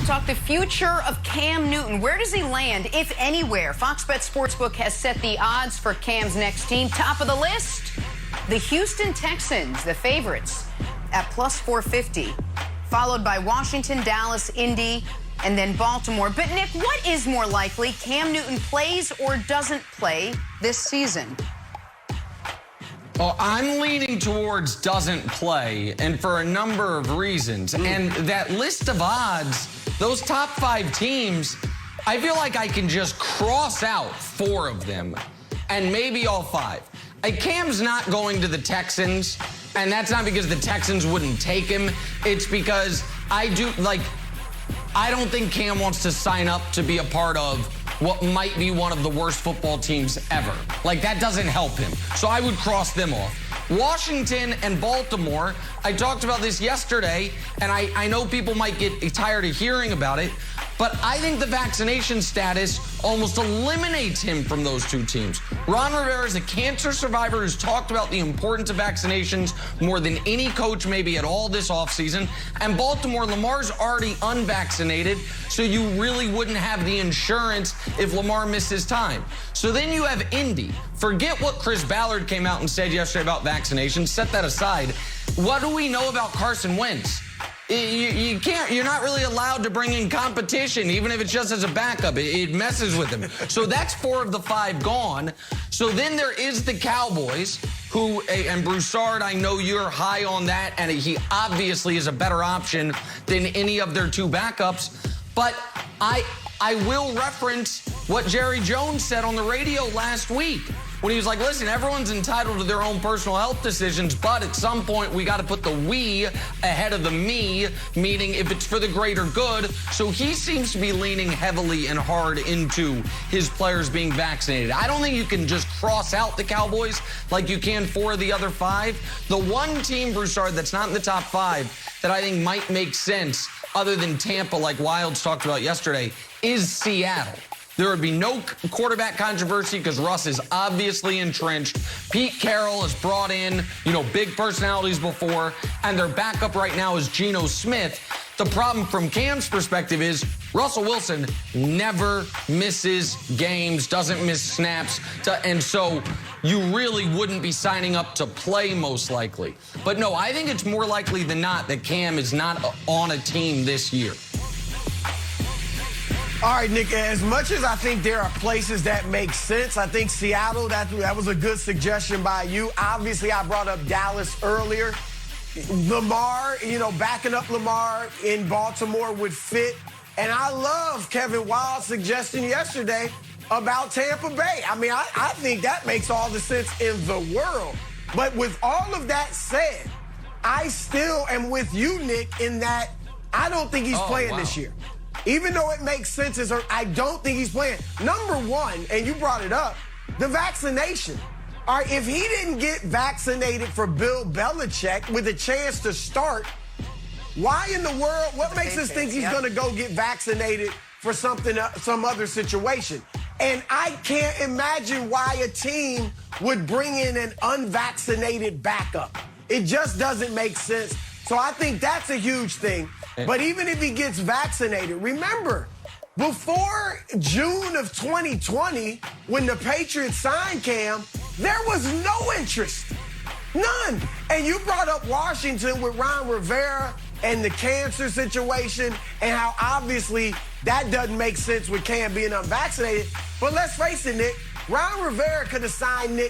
Talk the future of Cam Newton. Where does he land, if anywhere? Fox Bet Sportsbook has set the odds for Cam's next team. Top of the list, the Houston Texans, the favorites, at plus 450, followed by Washington, Dallas, Indy, and then Baltimore. But, Nick, what is more likely? Cam Newton plays or doesn't play this season? Well, I'm leaning towards doesn't play, and for a number of reasons. And that list of odds, those top 5 teams, I feel like I can just cross out 4 of them, and maybe all 5. Cam's not going to the Texans, and that's not because the Texans wouldn't take him. It's because I don't think Cam wants to sign up to be a part of what might be one of the worst football teams ever. That doesn't help him. So I would cross them off. Washington and Baltimore, I talked about this yesterday, and I know people might get tired of hearing about it, but I think the vaccination status almost eliminates him from those 2 teams. Ron Rivera is a cancer survivor who's talked about the importance of vaccinations more than any coach maybe at all this offseason. And Baltimore, Lamar's already unvaccinated, so you really wouldn't have the insurance if Lamar misses time. So then you have Indy. Forget what Chris Ballard came out and said yesterday about vaccinations. Set that aside. What do we know about Carson Wentz? You're not really allowed to bring in competition, even if it's just as a backup. It messes with him. So that's 4 of the 5 gone. So then there is the Cowboys, who, and Broussard, I know you're high on that, and he obviously is a better option than any of their 2 backups. But I will reference what Jerry Jones said on the radio last week when he was like, listen, everyone's entitled to their own personal health decisions, but at some point we got to put the we ahead of the me, meaning if it's for the greater good. So he seems to be leaning heavily and hard into his players being vaccinated. I don't think you can just cross out the Cowboys like you can 4 of the other 5. The one team, Broussard, that's not in the top 5 that I think might make sense other than Tampa, like Wilds talked about yesterday, is Seattle. There would be no quarterback controversy because Russ is obviously entrenched. Pete Carroll has brought in, big personalities before, and their backup right now is Geno Smith. The problem from Cam's perspective is Russell Wilson never misses games, doesn't miss snaps, and so you really wouldn't be signing up to play most likely. But no, I think it's more likely than not that Cam is not on a team this year. All right, Nick, as much as I think there are places that make sense, I think Seattle, that was a good suggestion by you. Obviously, I brought up Dallas earlier. Lamar, backing up Lamar in Baltimore would fit. And I love Kevin Wild's suggestion yesterday about Tampa Bay. I think that makes all the sense in the world. But with all of that said, I still am with you, Nick, in that I don't think he's playing this year. Even though it makes sense, I don't think he's playing. Number one, and you brought it up, the vaccination. All right, if he didn't get vaccinated for Bill Belichick with a chance to start, why in the world, what makes us think he's going to go get vaccinated for some other situation? And I can't imagine why a team would bring in an unvaccinated backup. It just doesn't make sense. So I think that's a huge thing. But even if he gets vaccinated, remember, before June of 2020, when the Patriots signed Cam, there was no interest. None. And you brought up Washington with Ron Rivera and the cancer situation and how obviously that doesn't make sense with Cam being unvaccinated. But let's face it, Nick, Ron Rivera could have signed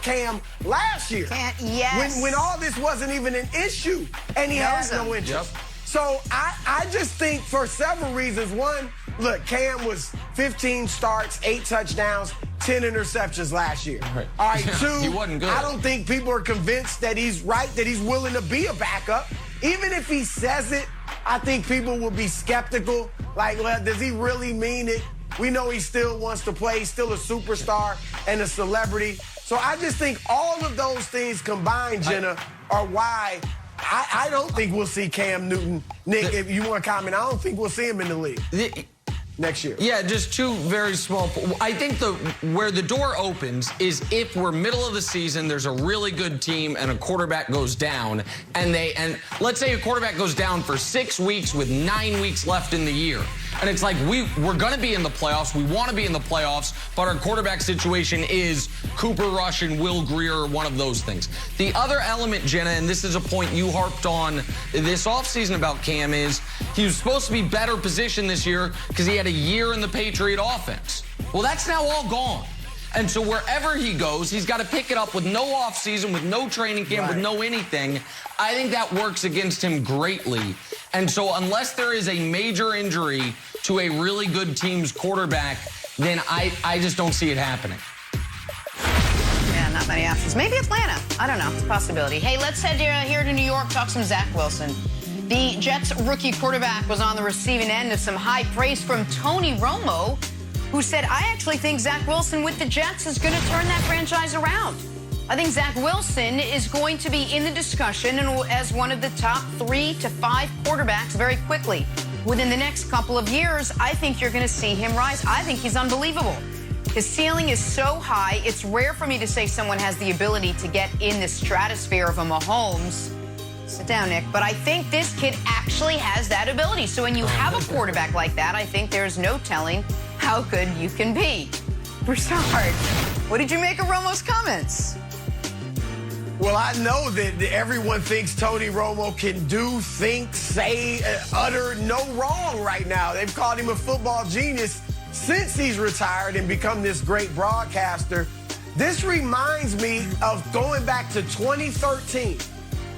Cam last year. Yes. When all this wasn't even an issue, and he has no interest. Yep. So I just think for several reasons. One, look, Cam was 15 starts, 8 touchdowns, 10 interceptions last year. Right. All right, 2, he wasn't good. I don't think people are convinced that he's right, that he's willing to be a backup. Even if he says it, I think people will be skeptical. Well, does he really mean it? We know he still wants to play. He's still a superstar and a celebrity. So I just think all of those things combined, Jenna, are why I don't think we'll see Cam Newton. Nick, if you want to comment, I don't think we'll see him in the league. next year. Yeah, just two very small. I think where the door opens is if we're middle of the season, there's a really good team and a quarterback goes down, and let's say a quarterback goes down for 6 weeks with 9 weeks left in the year. And it's like, we're going to be in the playoffs. We want to be in the playoffs, but our quarterback situation is Cooper Rush and Will Grier, one of those things. The other element, Jenna, and this is a point you harped on this offseason about Cam, is he was supposed to be better positioned this year because he had a year in the Patriot offense. Well, that's now all gone. And so wherever he goes, he's got to pick it up with no offseason, with no training camp, with no anything. I think that works against him greatly. And so unless there is a major injury to a really good team's quarterback, then I just don't see it happening. Yeah, not many options. Maybe Atlanta. I don't know. It's a possibility. Hey, let's head here to New York, talk some Zach Wilson. The Jets rookie quarterback was on the receiving end of some high praise from Tony Romo, who said, I actually think Zach Wilson with the Jets is going to turn that franchise around. I think Zach Wilson is going to be in the discussion as one of the top 3 to 5 quarterbacks very quickly. Within the next couple of years, I think you're going to see him rise. I think he's unbelievable. His ceiling is so high, it's rare for me to say someone has the ability to get in the stratosphere of a Mahomes. Sit down, Nick. But I think this kid actually has that ability. So when you have a quarterback like that, I think there's no telling how good you can be. Broussard, what did you make of Romo's comments? Well, I know that everyone thinks Tony Romo can do, think, say, utter no wrong right now. They've called him a football genius since he's retired and become this great broadcaster. This reminds me of going back to 2013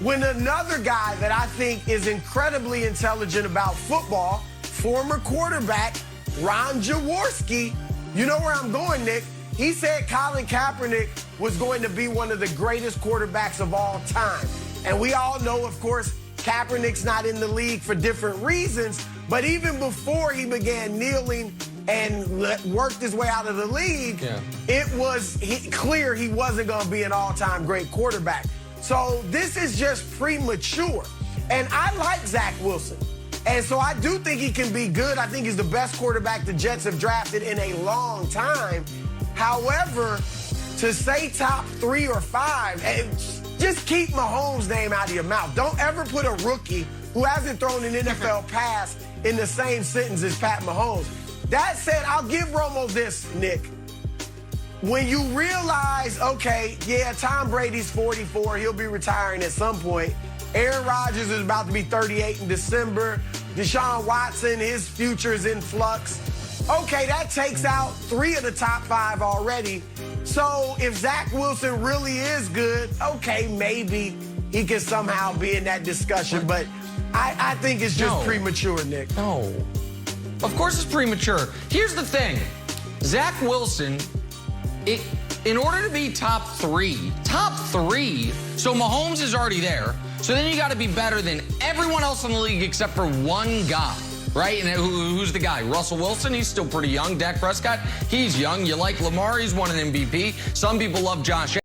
when another guy that I think is incredibly intelligent about football, former quarterback Ron Jaworski, you know where I'm going, Nick. He said Colin Kaepernick was going to be one of the greatest quarterbacks of all time. And we all know, of course, Kaepernick's not in the league for different reasons. But even before he began kneeling and worked his way out of the league, it was clear he wasn't going to be an all-time great quarterback. So this is just premature. And I like Zach Wilson. And so I do think he can be good. I think he's the best quarterback the Jets have drafted in a long time. However, to say top 3 or 5, just keep Mahomes' name out of your mouth. Don't ever put a rookie who hasn't thrown an NFL pass in the same sentence as Pat Mahomes. That said, I'll give Romo this, Nick. When you realize, okay, yeah, Tom Brady's 44, he'll be retiring at some point. Aaron Rodgers is about to be 38 in December. Deshaun Watson, his future is in flux. Okay, that takes out 3 of the top 5 already. So if Zach Wilson really is good, okay, maybe he can somehow be in that discussion. But I think it's just premature, Nick. No. Of course it's premature. Here's the thing. Zach Wilson, in order to be top 3, so Mahomes is already there. So then you got to be better than everyone else in the league except for one guy. Right? And who's the guy? Russell Wilson, he's still pretty young. Dak Prescott, he's young. You like Lamar, he's won an MVP. Some people love Josh